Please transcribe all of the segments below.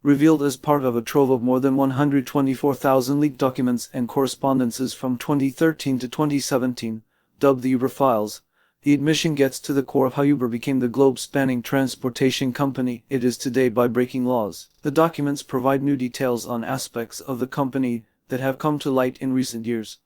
revealed as part of a trove of more than 124,000 leaked documents and correspondences from 2013 to 2017, dubbed the Uber Files. The admission gets to the core of how Uber became the globe-spanning transportation company it is today by breaking laws. The documents provide new details on aspects of the company that have come to light in recent years.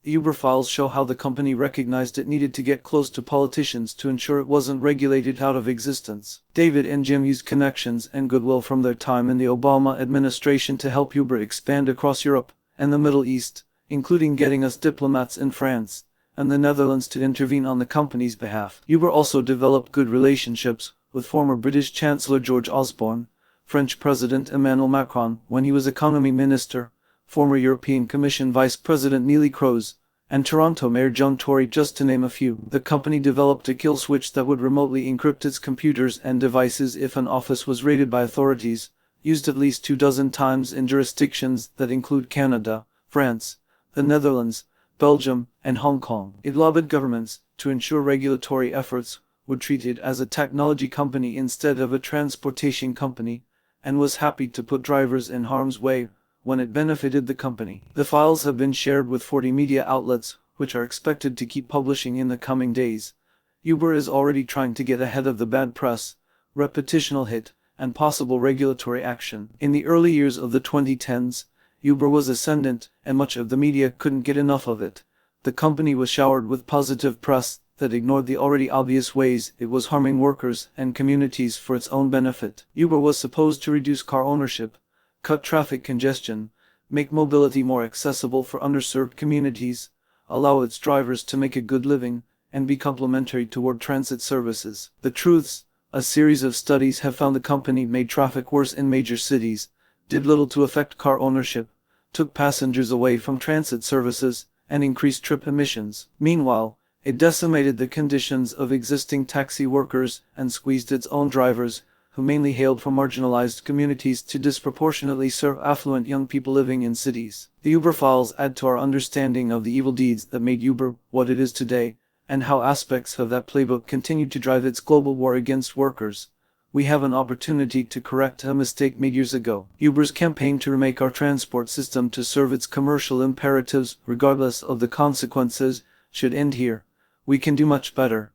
The Uber Files show how the company recognized it needed to get close to politicians to ensure it wasn't regulated out of existence. David and Jim used connections and goodwill from their time in the Obama administration to help Uber expand across Europe and the Middle East, including getting us diplomats in France and the Netherlands to intervene on the company's behalf. Uber also developed good relationships with former British Chancellor George Osborne, French President Emmanuel Macron when he was economy minister, former European Commission Vice President Neelie Kroes, and Toronto Mayor John Tory, just to name a few. The company developed a kill switch that would remotely encrypt its computers and devices if an office was raided by authorities, used at least 24 times in jurisdictions that include Canada, France, the Netherlands, Belgium, and Hong Kong. It lobbied governments to ensure regulatory efforts would treat it as a technology company instead of a transportation company, and was happy to put drivers in harm's way when it benefited the company. The files have been shared with 40 media outlets, which are expected to keep publishing in the coming days. Uber is already trying to get ahead of the bad press, reputational hit, and possible regulatory action. In the early years of the 2010s, Uber was ascendant, and much of the media couldn't get enough of it. The company was showered with positive press that ignored the already obvious ways it was harming workers and communities for its own benefit. Uber was supposed to reduce car ownership, cut traffic congestion, make mobility more accessible for underserved communities, allow its drivers to make a good living, and be complementary toward transit services. The truths: a series of studies have found the company made traffic worse in major cities, did little to affect car ownership, took passengers away from transit services, and increased trip emissions. Meanwhile, it decimated the conditions of existing taxi workers and squeezed its own drivers, who mainly hailed from marginalized communities, to disproportionately serve affluent young people living in cities. The Uber Files add to our understanding of the evil deeds that made Uber what it is today, and how aspects of that playbook continue to drive its global war against workers. We have an opportunity to correct a mistake made years ago. Uber's campaign to remake our transport system to serve its commercial imperatives, regardless of the consequences, should end here. We can do much better.